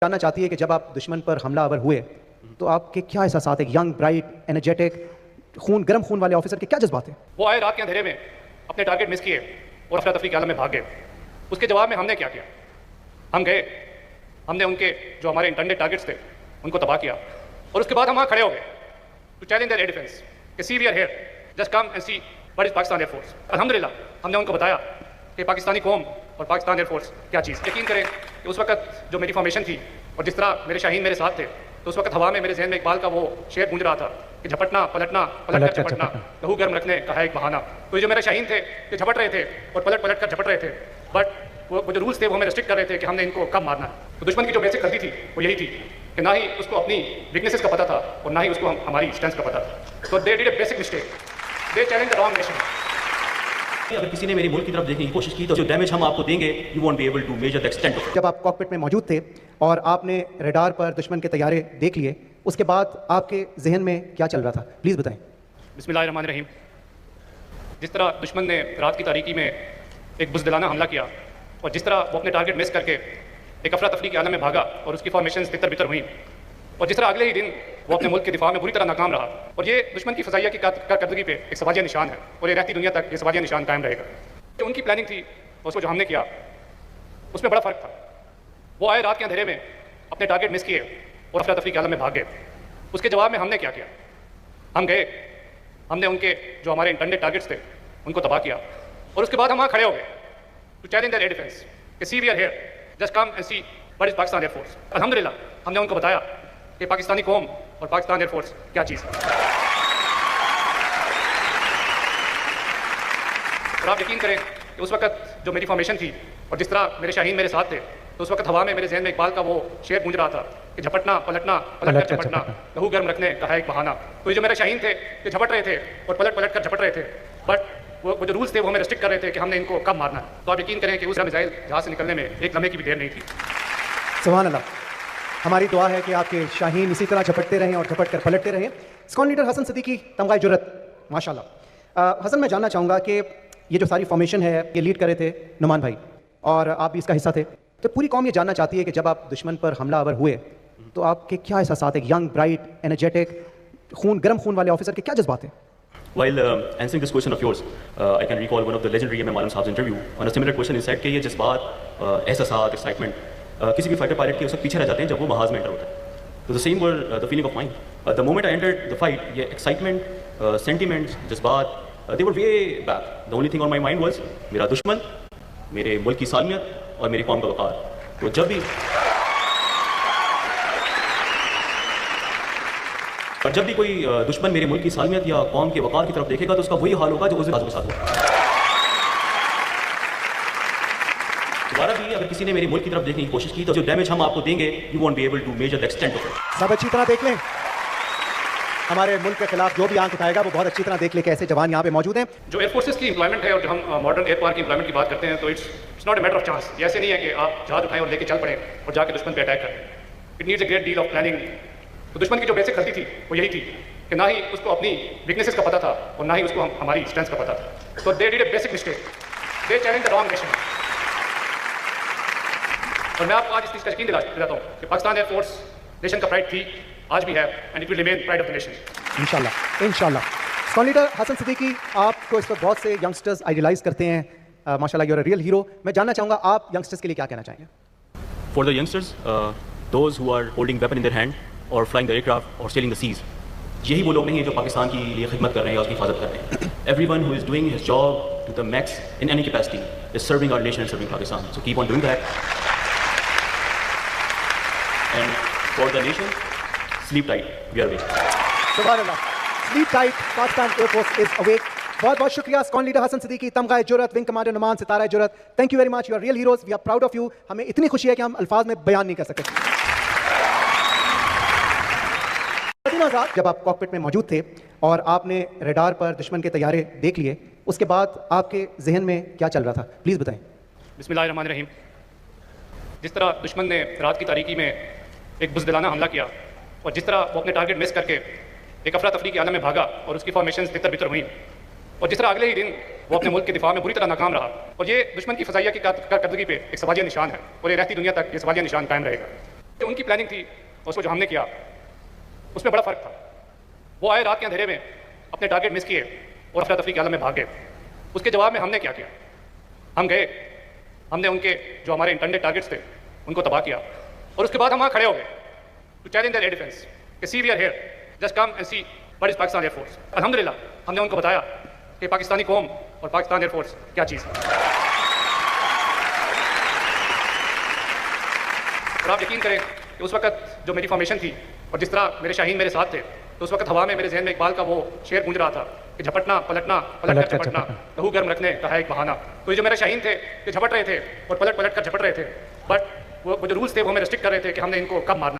जानना चाहती है कि जब आप दुश्मन पर हमलावर हुए तो आपके क्या एहसास, एक यंग ब्राइट एनर्जेटिक गर्म खून वाले ऑफिसर के क्या जज्बात थे? वो आए रात के अंधेरे में, अपने टारगेट मिस किए और अफरा तफरी के आलम में भाग गए। उसके जवाब में हमने क्या किया? हम गए, हमने उनके जो हमारे इंटरनेट टारगेट्स थे उनको तबाह किया और उसके बाद हम वहाँ खड़े हो गए to challenge their air defence कि see we are here, just come and see what is Pakistan air force. अल्हम्दुलिल्लाह हमने उनको बताया कि पाकिस्तानी कौम और पाकिस्तान एयरफोर्स क्या चीज़। यकीन करें कि उस वक्त जो मेरी फॉर्मेशन थी और जिस तरह मेरे शाहीन मेरे साथ थे, तो उस वक्त हवा में मेरे जहन में इकबाल का वो शेर गूंज रहा था कि झपटना पलटना पलट कर झपटना, लहू गर्म रखने का है एक बहाना। तो ये जो मेरे शाहीन थे ये झपट रहे थे और पलट पलट कर झपट रहे थे, बट वो जो रूल्स थे वो हमें रिस्ट्रिक्ट कर रहे थे कि हमने इनको कब मारना है। तो दुश्मन की जो बेसिक गलती थी वो यही थी कि ना ही उसको अपनी वीकनेसेस का पता था और ना ही उसको हमारी स्ट्रेंथ का पता था। तो they did a basic mistake, they challenge the wrong nation. अगर किसी ने मेरे मुल्क की तरफ देखने की कोशिश की तो जो डैमेज हम आपको देंगे you won't be able to measure the extent of it. जब आप कॉकपिट में मौजूद थे और आपने रडार पर दुश्मन के तैयारे देख लिए, उसके बाद आपके जहन में क्या चल रहा था, प्लीज़ बताएं। बिस्मिल्लाहिर्रहमानिर्रहीम। जिस तरह दुश्मन ने रात की तारीकी में एक बुज़दिलाना हमला किया और जिस तरह वो अपने टारगेट मिस करके एक अफरा तफरी के आलम में भागा और उसकी फॉर्मेशन तितर बितर हुई और जिस तरह अगले ही दिन वो अपने मुल्क के दिफा में बुरी तरह नाकाम रहा, और ये दुश्मन की फजाइया की कारकर्दगी पे एक सवालिया निशान है और ये रहती दुनिया तक ये सवालिया निशान कायम रहेगा। जो उनकी प्लानिंग थी और उसको जो हमने किया उसमें बड़ा फ़र्क था। वो आए रात के अंधेरे में, अपने टारगेट मिस किए और अफरा तफरी के आलम में भाग गए। उसके जवाब में हमने क्या किया? हम गए, हमने उनके जो हमारे इंटरनेट टारगेट्स थे उनको तबाह किया और उसके बाद हम वहाँ खड़े हो गए to challenge their air defence कि see we are here, just come and see what is Pakistan air force. अल्हम्दुलिल्लाह हमने उनको बताया कि पाकिस्तानी कौम और पाकिस्तान एयरफोर्स क्या चीज़ है। और आप यकीन करें कि उस वक्त जो मेरी फॉर्मेशन थी और जिस तरह मेरे शाहीन मेरे साथ थे, तो उस वक्त हवा में मेरे जहन में इकबाल का वो शेर गूंज रहा था कि झपटना पलटना पलट कर झपटना, लहू गर्म रखने का है एक बहाना। तो ये जो मेरे शाहीन थे ये झपट रहे थे और पलट पलट कर झपट रहे थे, बट वो जो रूल्स थे वो हमें रिस्ट्रिक्ट कर रहे थे कि हमने इनको कब मारना है। तो आप यकीन करें कि उस मिसाइल जहाज से निकलने में एक लम्हे की भी देर नहीं थी। सुभान अल्लाह। हमारी दुआ है कि आपके शाहीन इसी तरह झपटते रहें और झपट कर पलटते रहें। स्क्वाड लीडर हसन सिद्दीकी, तमगाए जुर्रत, माशाल्लाह। हसन, मैं जानना चाहूँगा कि ये जो सारी फॉर्मेशन है ये लीड कर रहे थे नुमान भाई और आप भी इसका हिस्सा थे, तो पूरी कौम ये जानना चाहती है कि जब आप दुश्मन पर हमलावर हुए तो आपके क्या एहसास, एक यंग ब्राइट एनर्जेटिक गर्म खून वाले ऑफिसर के क्या जज्बात थे? While answering this question of yours, I can recall one of the legendary M.M. Alam Saab's interview. On a similar question, he said कि ये जज्बात, एहसासात, excitement, किसी भी फाइटर पायलट के उस वक्त पीछे रह जाते हैं जब वो महाज में एंटर होता है। तो the same were the feeling of mine. The moment I entered the fight, ये excitement, sentiments, जज्बात, they were way back. The only thing on my mind was मेरा दुश्मन, मेरे मुल्क की सालमियत और मेरी कौम का वक़ार। तो जब भी कोई दुश्मन मेरे मुल्क की सालमियत या कौम के वक़ार की तरफ देखेगा तो उसका वही हाल होगा जो उस दिन के साथ हुआ। दोबारा भी अगर किसी ने मेरे मुल्क की तरफ देखने की कोशिश की तो जो डैमेज हम आपको देंगे you won't be able to measure the extent of it. सब अच्छी तरह देख लें, हमारे मुल्क के खिलाफ जो भी आंख उठाएगा वो बहुत अच्छी तरह देख ले कि ऐसे जवान यहाँ पे मौजूद हैं। जो एयरफोर्सेस की एम्प्लॉयमेंट है और जो हम मॉडर्न एयर पावर की एम्प्लॉयमेंट की बात करते हैं, तो it's not a matter of chance. ये ऐसे नहीं है कि आप जहाज उठाएं और लेके चल पड़े और जाके दुश्मन पे अटैक करें। It needs a great deal of planning. तो दुश्मन की जो बेसिक गलती थी वो यही थी कि ना ही उसको अपनी वीकनेसेस का पता था और ना ही उसको हमारी स्ट्रेंथ का पता था। तो they did a basic mistake, they challenge the wrong nation. और मैं आपको आज इस चीज़ का यकीन दिलाता हूँ कि पाकिस्तान एयरफोर्स नेशन का प्राइड थी, आज भी है, and it will remain pride of the nation. इंशाल्लाह इंशाल्लाह। स्क्वाड लीडर हसन सिद्दीकी, आपको इस वक्त बहुत से यंगस्टर्स आइडियलाइज करते हैं, माशाल्लाह you are a real hero. मैं जानना चाहूँगा आप यंगस्टर्स के लिए क्या कहना चाहेंगे? For the youngsters, those who are holding weapon in their hand or flying the aircraft or sailing the seas, यही वो लोग नहीं हैं जो पाकिस्तान की लिए खिदमत कर रहे हैं या उसकी हिफाजत कर रहे हैं। Everyone who is doing his job to the max in any capacity is serving our nation and serving Pakistan. So keep on doing that. And for the nation, sleep tight. We are awake. सुभान अल्लाह। Sleep tight. Pakistan Air Force is awake. बहुत बहुत शुक्रिया squad leader Hasan Siddiqui, तमगाए जुर्रत, wing commander Noman, सितारा जुर्रत। Thank you very much, you are real heroes, we are proud of you. हमें इतनी खुशी है कि हम अल्फाज में बयान नहीं कर सकते। जब आप कॉकपिट में मौजूद थे और आपने रडार पर दुश्मन के तैयारे देख लिए, उसके बाद आपके जहन में क्या चल रहा था, प्लीज़ बताएं। बिस्मिल्लाहिर्रहमानिर्रहीम। जिस तरह दुश्मन ने रात की तारीकी में एक बुज़दिलाना हमला किया और जिस तरह वो अपने टारगेट मिस करके एक अफरा तफरी के आलम में भागा और उसकी फॉर्मेशन तितर बितर हुई और जिस तरह अगले ही दिन वो अपने मुल्क के दिफा में बुरी तरह नाकाम रहा, और ये दुश्मन की फजाइया की कारकर्दगी पे एक सवालिया निशान है और ये रहती दुनिया तक ये सवालिया निशान कायम रहेगा। जो उनकी प्लानिंग थी और उसको जो हमने किया उसमें बड़ा फ़र्क था। वो आए रात के अंधेरे में, अपने टारगेट मिस किए और अफरा तफरी के आलम में भाग गए। उसके जवाब में हमने क्या किया? हम गए, हमने उनके जो हमारे इंटरनेट टारगेट्स थे उनको तबाह किया और उसके बाद हम वहाँ खड़े हो गए to challenge their air defence कि see we are here, just come and see what is Pakistan air force. अल्हम्दुलिल्लाह हमने उनको बताया कि पाकिस्तानी कौम और पाकिस्तान एयरफोर्स क्या चीज़ है। और आप यकीन करें कि उस वक्त जो मेरी फॉर्मेशन थी और जिस तरह मेरे शाहीन मेरे साथ थे, तो उस वक्त हवा में मेरे जहन में इकबाल का वो शेर गूंज रहा था कि झपटना पलटना पलट कर झपटना, लहू गर्म रखने का है एक बहाना। तो ये जो मेरे शाहीन थे ये झपट रहे थे और पलट पलट कर झपट रहे थे, बट वो जो रूल्स थे वो हमें रिस्ट्रिक्ट कर रहे थे कि हमने इनको कब मारना।